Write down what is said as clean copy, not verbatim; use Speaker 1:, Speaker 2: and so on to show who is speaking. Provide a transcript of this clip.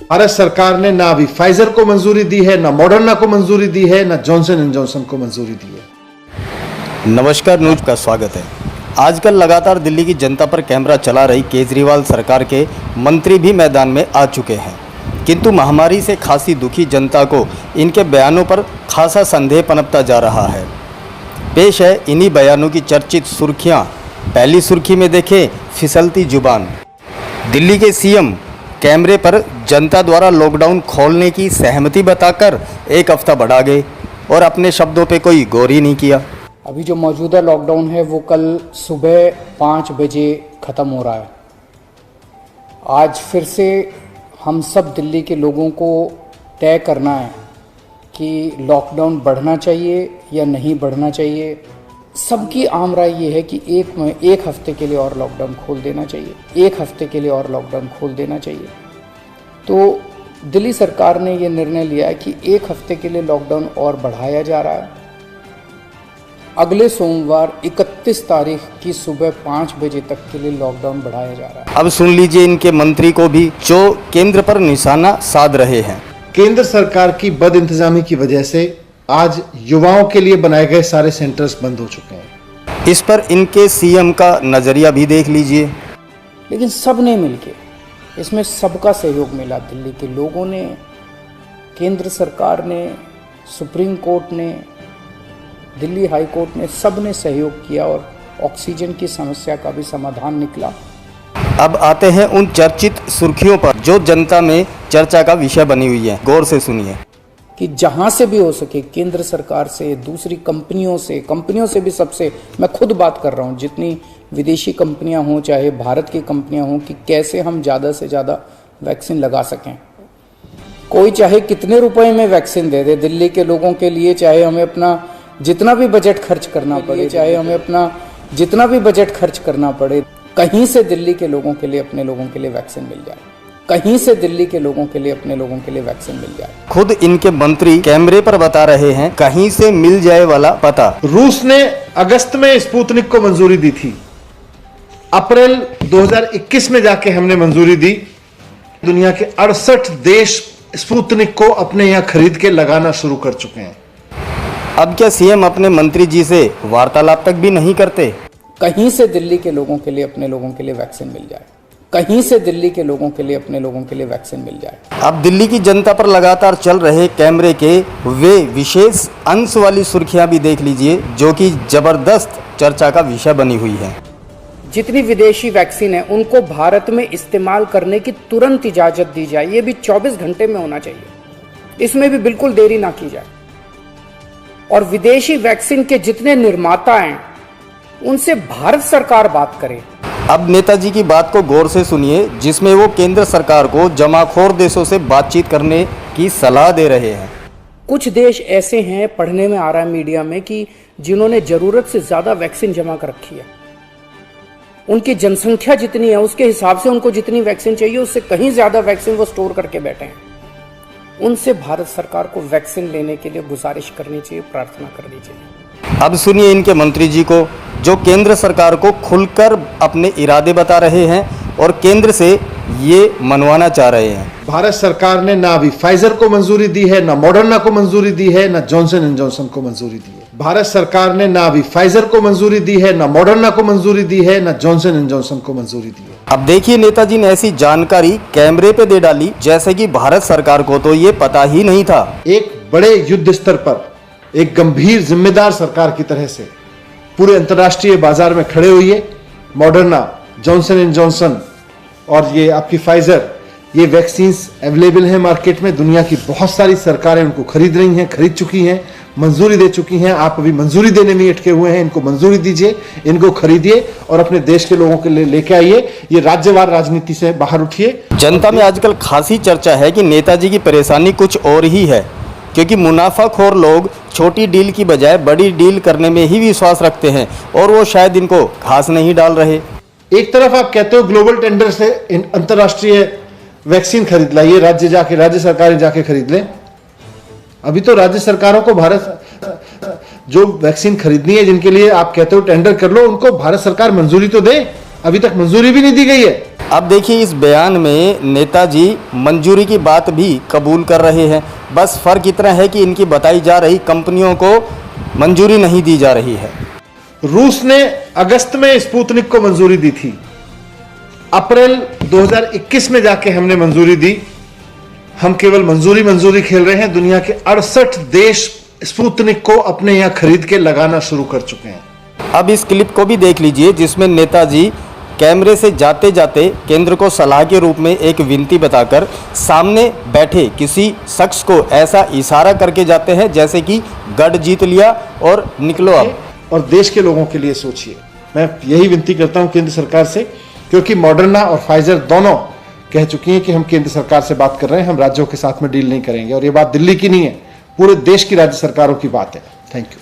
Speaker 1: भारत सरकार ने ना अभी फाइजर को मंजूरी दी है, ना मॉडर्ना को मंजूरी दी है, ना जॉनसन एंड जॉनसन को मंजूरी दी है।
Speaker 2: नमस्कार, न्यूज का स्वागत है। आजकल लगातार दिल्ली की जनता पर कैमरा चला रही केजरीवाल सरकार के मंत्री भी मैदान में आ चुके हैं, किंतु महामारी से खासी दुखी जनता को इनके बयानों पर खासा संदेह पनपता जा रहा है। पेश है इन्हीं बयानों की चर्चित सुर्खियां। पहली सुर्खी में देखें फिसलती जुबान। दिल्ली के सीएम कैमरे पर जनता द्वारा लॉकडाउन खोलने की सहमति बताकर एक हफ्ता बढ़ा गए और अपने शब्दों पे कोई गौर ही नहीं किया।
Speaker 3: अभी जो मौजूदा लॉकडाउन है वो कल सुबह 5 बजे ख़त्म हो रहा है। आज फिर से हम सब दिल्ली के लोगों को तय करना है कि लॉकडाउन बढ़ना चाहिए या नहीं बढ़ना चाहिए। सबकी आम राय ये है कि एक हफ्ते के लिए और लॉकडाउन खोल देना चाहिए, एक हफ्ते के लिए और लॉकडाउन खोल देना चाहिए। तो दिल्ली सरकार ने ये निर्णय लिया है कि एक हफ्ते के लिए लॉकडाउन और बढ़ाया जा रहा है। अगले सोमवार 31 तारीख की सुबह 5 बजे तक के लिए लॉकडाउन बढ़ाया जा रहा है।
Speaker 2: अब सुन लीजिए इनके मंत्री को भी, जो केंद्र पर निशाना साध रहे हैं।
Speaker 1: केंद्र सरकार की बदइंतजामी की वजह से आज युवाओं के लिए बनाए गए सारे सेंटर्स बंद हो चुके हैं।
Speaker 2: इस पर इनके सीएम का नजरिया भी देख लीजिए।
Speaker 3: लेकिन सब ने मिलके, इसमें सबका सहयोग मिला। दिल्ली के लोगों ने, केंद्र सरकार ने, सुप्रीम कोर्ट ने, दिल्ली हाई कोर्ट ने, सब ने सहयोग किया और ऑक्सीजन की समस्या का भी समाधान निकला।
Speaker 2: अब आते हैं उन चर्चित सुर्खियों पर जो जनता में चर्चा का विषय बनी हुई है। गौर से सुनिए
Speaker 3: कि जहां से भी हो सके केंद्र सरकार से, दूसरी कंपनियों से भी, सबसे मैं खुद बात कर रहा हूं, जितनी विदेशी कंपनियां हों चाहे भारत की कंपनियां हों, कि कैसे हम ज़्यादा से ज़्यादा वैक्सीन लगा सकें। कोई चाहे कितने रुपए में वैक्सीन दे दे दिल्ली के लोगों के लिए, चाहे हमें अपना जितना भी बजट खर्च करना पड़े, कहीं से दिल्ली के लोगों के लिए, अपने लोगों के लिए वैक्सीन मिल जाए। कहीं से दिल्ली के लोगों के लिए, अपने लोगों के लिए वैक्सीन मिल जाए।
Speaker 2: खुद इनके मंत्री कैमरे पर बता रहे हैं, कहीं से मिल जाए वाला पता।
Speaker 1: रूस ने अगस्त में स्पुतनिक को मंजूरी दी थी, अप्रैल 2021 में जाके हमने मंजूरी दी। दुनिया के 68 देश स्पुतनिक को अपने यहां खरीद के लगाना शुरू कर चुके हैं।
Speaker 2: अब क्या सीएम अपने मंत्री जी से वार्तालाप तक भी नहीं करते?
Speaker 3: कहीं से दिल्ली के लोगों के लिए, अपने लोगों के लिए वैक्सीन मिल जाए। कहीं से दिल्ली के लोगों के लिए, अपने लोगों के लिए वैक्सीन मिल जाए।
Speaker 2: अब दिल्ली की जनता पर लगातार चल रहे कैमरे के वे विशेष अंश वाली सुर्खियां भी देख लीजिए, जो कि जबरदस्त चर्चा का विषय बनी हुई है।
Speaker 3: जितनी विदेशी वैक्सीन है उनको भारत में इस्तेमाल करने की तुरंत इजाजत दी जाए। ये भी 24 घंटे में होना चाहिए, इसमें भी बिल्कुल देरी ना की जाए। और विदेशी वैक्सीन के जितने निर्माता हैं उनसे भारत सरकार बात करे।
Speaker 2: अब नेताजी की बात को गौर से सुनिए, जिसमें वो केंद्र सरकार को जमाखोर देशों से बातचीत करने की सलाह दे रहे हैं।
Speaker 3: कुछ देश ऐसे हैं, पढ़ने में आ रहा है मीडिया में, कि जिन्होंने जरूरत से ज्यादा वैक्सीन जमा कर रखी है। उनकी जनसंख्या जितनी है उसके हिसाब से उनको जितनी वैक्सीन चाहिए उससे कहीं ज्यादा वैक्सीन वो स्टोर करके बैठे हैं। उनसे भारत सरकार को वैक्सीन लेने के लिए गुजारिश करनी चाहिए, प्रार्थना करनी चाहिए।
Speaker 2: अब सुनिए इनके मंत्री जी को, जो केंद्र सरकार को खुलकर अपने इरादे बता रहे हैं और केंद्र से ये मनवाना चाह रहे हैं।
Speaker 1: भारत सरकार ने ना अभी फाइजर को मंजूरी दी है, ना मॉडर्ना को मंजूरी दी है, ना जॉनसन एंड जॉनसन को मंजूरी दी है। भारत सरकार ने ना अभी फाइजर को मंजूरी दी है, ना मॉडर्ना को मंजूरी दी है, ना जॉनसन एंड जॉनसन को मंजूरी दी है।
Speaker 2: अब देखिए नेताजी ने ऐसी जानकारी कैमरे पे दे डाली जैसे कि भारत सरकार को तो ये पता ही नहीं था।
Speaker 1: एक बड़े युद्ध स्तर पर, एक गंभीर जिम्मेदार सरकार की तरह से पूरे अंतर्राष्ट्रीय बाजार में खड़े हुई है। मॉडर्ना, जॉनसन एंड जॉनसन और ये आपकी फाइजर, ये वैक्सीन्स अवेलेबल हैं मार्केट में। दुनिया की बहुत सारी सरकारें उनको खरीद रही हैं, खरीद चुकी हैं, मंजूरी दे चुकी हैं। आप अभी मंजूरी देने में अटके हुए हैं, इनको मंजूरी दीजिए, इनको खरीदिए और अपने देश के लोगों के लिए लेके आइए। ये राज्यवार राजनीति से बाहर उठिए।
Speaker 2: जनता में आजकल खासी चर्चा है कि नेताजी की परेशानी कुछ और ही है, क्योंकि मुनाफाखोर लोग छोटी डील की बजाय बड़ी डील करने में ही विश्वास रखते हैं और वो शायद इनको घास नहीं डाल रहे।
Speaker 1: एक तरफ आप कहते हो ग्लोबल टेंडर से अंतर्राष्ट्रीय वैक्सीन खरीद लाइए, राज्य सरकारें जाके खरीद लें। अभी तो राज्य सरकारों को भारत जो वैक्सीन खरीदनी है, जिनके लिए आप कहते हो टेंडर कर लो, उनको भारत सरकार मंजूरी तो दे। अभी तक मंजूरी भी नहीं दी गई है।
Speaker 2: अब देखिए इस बयान में नेताजी मंजूरी की बात भी कबूल कर रहे हैं, बस फर्क इतना है कि इनकी बताई जा रही कंपनियों को मंजूरी नहीं दी जा रही है।
Speaker 1: रूस ने अगस्त में स्पुतनिक को मंजूरी दी थी, अप्रैल 2021 में जाके हमने मंजूरी दी। हम केवल मंजूरी खेल रहे हैं। दुनिया के 68 देश स्पुतनिक को अपने यहां खरीद के लगाना शुरू कर चुके हैं।
Speaker 2: अब इस क्लिप को भी देख लीजिए जिसमें नेताजी कैमरे से जाते जाते केंद्र को सलाह के रूप में एक विनती बताकर सामने बैठे किसी शख्स को ऐसा इशारा करके जाते हैं जैसे कि गढ़ जीत लिया और निकलो अब।
Speaker 1: और देश के लोगों के लिए सोचिए। मैं यही विनती करता हूं केंद्र सरकार से, क्योंकि मॉडर्ना और फाइजर दोनों कह चुकी हैं कि हम केंद्र सरकार से बात कर रहे हैं, हम राज्यों के साथ में डील नहीं करेंगे। और ये बात दिल्ली की नहीं है, पूरे देश की राज्य सरकारों की बात है। Thank you.